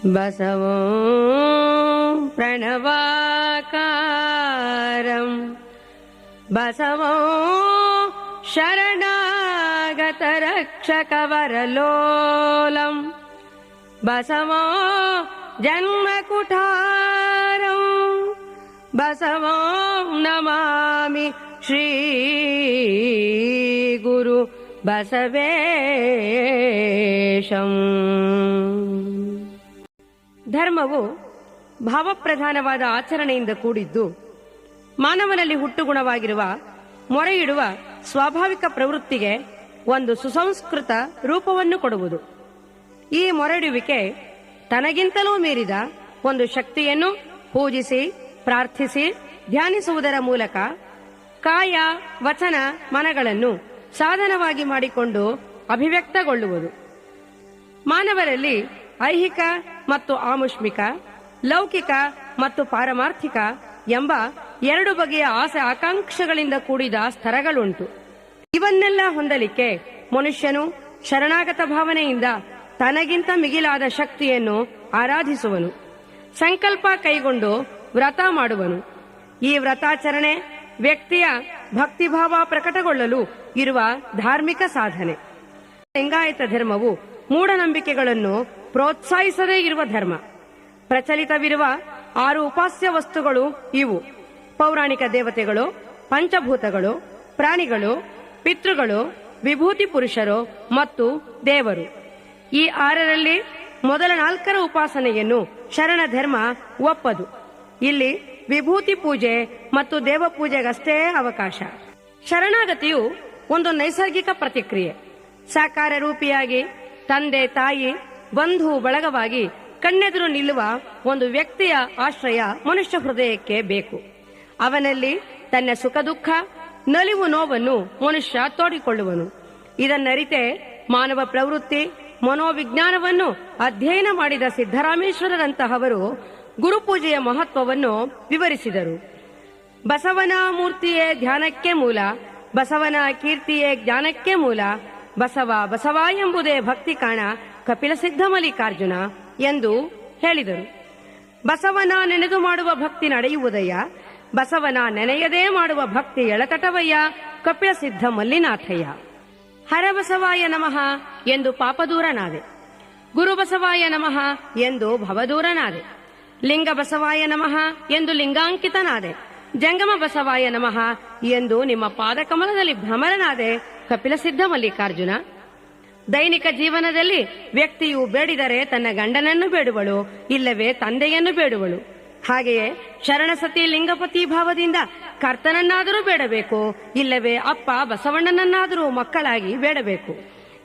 ಬಸವೋ ಪ್ರಣವಾಕಾರಂ ಬಸವೋ ಶರಣಾಗತ ರಕ್ಷಕ ವರಲೋಲಂ ಬಸವೋ ಜನ್ಮಕುಠಾರಂ ಬಸವೋ ನಮಾಮಿ ಶ್ರೀ ಗುರು ಬಸವೇಶಂ. ಧರ್ಮವು ಭಾವಪ್ರಧಾನವಾದ ಆಚರಣೆಯಿಂದ ಕೂಡಿದ್ದು ಮಾನವನಲ್ಲಿ ಹುಟ್ಟುಗುಣವಾಗಿರುವ ಮೊರೆಯಿಡುವ ಸ್ವಾಭಾವಿಕ ಪ್ರವೃತ್ತಿಗೆ ಒಂದು ಸುಸಂಸ್ಕೃತ ರೂಪವನ್ನು ಕೊಡುವುದು. ಈ ಮೊರೆಯಿಡುವಿಕೆ ತನಗಿಂತಲೂ ಮೀರಿದ ಒಂದು ಶಕ್ತಿಯನ್ನು ಪೂಜಿಸಿ ಪ್ರಾರ್ಥಿಸಿ ಧ್ಯಾನಿಸುವುದರ ಮೂಲಕ ಕಾಯ ವಚನ ಮನಗಳನ್ನು ಸಾಧನವಾಗಿ ಮಾಡಿಕೊಂಡು ಅಭಿವ್ಯಕ್ತಗೊಳ್ಳುವುದು. ಮಾನವರಲ್ಲಿ ಐಹಿಕ ಮತ್ತು ಆಮುಷ್ಮಿಕ, ಲೌಕಿಕ ಮತ್ತು ಪಾರಮಾರ್ಥಿಕ ಎಂಬ ಎರಡು ಬಗೆಯ ಆಸೆ ಆಕಾಂಕ್ಷೆಗಳಿಂದ ಕೂಡಿದ ಸ್ತರಗಳುಂಟು. ಇವನ್ನೆಲ್ಲ ಹೊಂದಲಿಕ್ಕೆ ಮನುಷ್ಯನು ಶರಣಾಗತ ಭಾವನೆಯಿಂದ ತನಗಿಂತ ಮಿಗಿಲಾದ ಶಕ್ತಿಯನ್ನು ಆರಾಧಿಸುವನು. ಸಂಕಲ್ಪ ಕೈಗೊಂಡು ವ್ರತ ಮಾಡುವನು. ಈ ವ್ರತಾಚರಣೆ ವ್ಯಕ್ತಿಯ ಭಕ್ತಿಭಾವ ಪ್ರಕಟಗೊಳ್ಳಲು ಇರುವ ಧಾರ್ಮಿಕ ಸಾಧನೆ. ಲಿಂಗಾಯತ ಧರ್ಮವು ಮೂಢನಂಬಿಕೆಗಳನ್ನು ಪ್ರೋತ್ಸಾಹಿಸದೇ ಇರುವ ಧರ್ಮ. ಪ್ರಚಲಿತವಿರುವ 6 ಉಪಾಸ್ಯ ವಸ್ತುಗಳು ಇವು: ಪೌರಾಣಿಕ ದೇವತೆಗಳು, ಪಂಚಭೂತಗಳು, ಪ್ರಾಣಿಗಳು, ಪಿತೃಗಳು, ವಿಭೂತಿ ಪುರುಷರು ಮತ್ತು ದೇವರು. ಈ 6ರಲ್ಲಿ ಮೊದಲ 4ರ ಉಪಾಸನೆಯನ್ನು ಶರಣ ಧರ್ಮ ಒಪ್ಪದು. ಇಲ್ಲಿ ವಿಭೂತಿ ಪೂಜೆ ಮತ್ತು ದೇವ ಪೂಜೆಗಷ್ಟೇ ಅವಕಾಶ. ಶರಣಾಗತಿಯು ಒಂದು ನೈಸರ್ಗಿಕ ಪ್ರತಿಕ್ರಿಯೆ. ಸಾಕಾರ ರೂಪಿಯಾಗಿ ತಂದೆ ತಾಯಿ ಬಂಧು ಬಳಗವಾಗಿ ಕಣ್ಣೆದುರು ನಿಲ್ಲುವ ಒಂದು ವ್ಯಕ್ತಿಯ ಆಶ್ರಯ ಮನುಷ್ಯ ಹೃದಯಕ್ಕೆ ಬೇಕು. ಅವನಲ್ಲಿ ತನ್ನ ಸುಖ ದುಃಖ ನಲಿವು ನೋವನ್ನು ಮನುಷ್ಯ ತೋಡಿಕೊಳ್ಳುವನು. ಇದನ್ನರಿತೆ ಮಾನವ ಪ್ರವೃತ್ತಿ ಮನೋವಿಜ್ಞಾನವನ್ನು ಅಧ್ಯಯನ ಮಾಡಿದ ಸಿದ್ದರಾಮೇಶ್ವರರಂತಹವರು ಗುರುಪೂಜೆಯ ಮಹತ್ವವನ್ನು ವಿವರಿಸಿದರು. ಬಸವನ ಮೂರ್ತಿಯೇ ಧ್ಯಾನಕ್ಕೆ ಮೂಲ, ಬಸವನ ಕೀರ್ತಿಯೇ ಜ್ಞಾನಕ್ಕೆ ಮೂಲ, ಬಸವ ಬಸವ ಎಂಬುದೇ ಭಕ್ತಿ ಕಾಣ ಕಪಿಲ ಸಿದ್ಧ ಮಲ್ಲಿಕಾರ್ಜುನ ಎಂದು ಹೇಳಿದರು. ಬಸವನ ನೆನೆದು ಮಾಡುವ ಭಕ್ತಿ ನಡೆಯುವುದಯ್ಯ, ಬಸವನ ನೆನೆಯದೇ ಮಾಡುವ ಭಕ್ತಿ ಎಳತಟವಯ್ಯ ಕಪಿಲ ಸಿದ್ಧ ಮಲ್ಲಿನಾಥಯ್ಯ. ಹರಬಸವಾಯ ನಮಃ ಎಂದು ಪಾಪದೂರನಾದೆ, ಗುರು ಬಸವಾಯ ನಮಃ ಎಂದು ಭವದೂರನಾದೆ, ಲಿಂಗ ಬಸವಾಯ ನಮಃ ಎಂದು ಲಿಂಗಾಂಕಿತನಾದೆ, ಜಂಗಮ ಬಸವಾಯ ನಮಃ ಎಂದು ನಿಮ್ಮ ಪಾದಕಮಲದಲ್ಲಿ ಭ್ರಮರನಾದೆ ಕಪಿಲ ಸಿದ್ಧ ಮಲ್ಲಿಕಾರ್ಜುನ. ದೈನಿಕ ಜೀವನದಲ್ಲಿ ವ್ಯಕ್ತಿಯು ಬೇಡಿದರೆ ತನ್ನ ಗಂಡನನ್ನು ಬೇಡುವಳು, ಇಲ್ಲವೇ ತಂದೆಯನ್ನು ಬೇಡುವಳು. ಹಾಗೆಯೇ ಶರಣಸತಿ ಲಿಂಗಪತಿ ಭಾವದಿಂದ ಕರ್ತನನ್ನಾದರೂ ಬೇಡಬೇಕು, ಇಲ್ಲವೇ ಅಪ್ಪ ಬಸವಣ್ಣನನ್ನಾದರೂ ಮಕ್ಕಳಾಗಿ ಬೇಡಬೇಕು.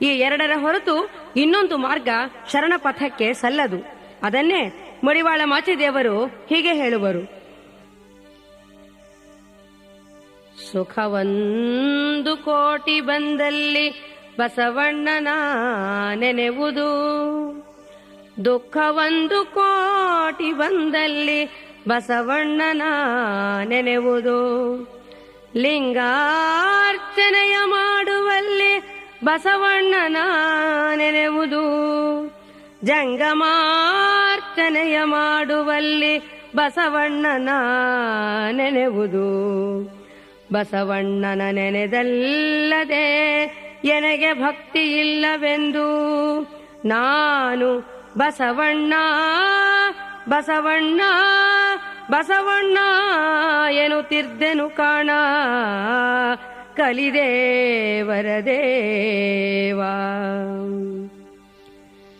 ಈ 2ರ ಹೊರತು ಇನ್ನೊಂದು ಮಾರ್ಗ ಶರಣ ಪಥಕ್ಕೆ ಸಲ್ಲದು. ಅದನ್ನೇ ಮಡಿವಾಳ ಮಾಚಿದೇವರು ಹೀಗೆ ಹೇಳುವರು: ಸುಖವೊಂದು ಕೋಟಿ ಬಂದಲ್ಲಿ ಬಸವಣ್ಣನ ನೆನೆವುದು, ದುಃಖವೊಂದು ಕೋಟಿ ಬಂದಲ್ಲಿ ಬಸವಣ್ಣನ ನೆನೆವುದು, ಲಿಂಗಾರ್ಚನೆಯ ಮಾಡುವಲ್ಲಿ ಬಸವಣ್ಣನ ನೆನೆವುದು, ಜಂಗಮಾರ್ಚನೆಯ ಮಾಡುವಲ್ಲಿ ಬಸವಣ್ಣನ ನೆನೆವುದು, ಬಸವಣ್ಣನ ನೆನೆದಲ್ಲದೆ ಎನಗೆ ಭಕ್ತಿ ಇಲ್ಲವೆಂದು ನಾನು ಬಸವಣ್ಣ ಬಸವಣ್ಣ ಬಸವಣ್ಣ ಎನ್ನುತ್ತಿದ್ದೆನು ಕಾಣ ಕಲಿದೇವರ ದೇವ.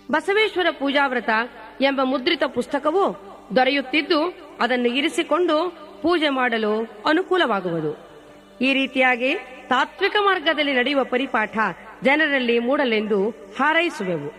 ಬಸವೇಶ್ವರ ಪೂಜಾವ್ರತ ಎಂಬ ಮುದ್ರಿತ ಪುಸ್ತಕವು ದೊರೆಯುತ್ತಿದ್ದು ಅದನ್ನು ಇರಿಸಿಕೊಂಡು ಪೂಜೆ ಮಾಡಲು ಅನುಕೂಲವಾಗುವುದು. ಈ ರೀತಿಯಾಗಿ ತಾತ್ವಿಕ ಮಾರ್ಗದಲ್ಲಿ ನಡೆಯುವ ಪರಿಪಾಠ ಜನರಲ್ಲಿ ಮೂಡಲೆಂದು ಹಾರೈಸುವೆವು.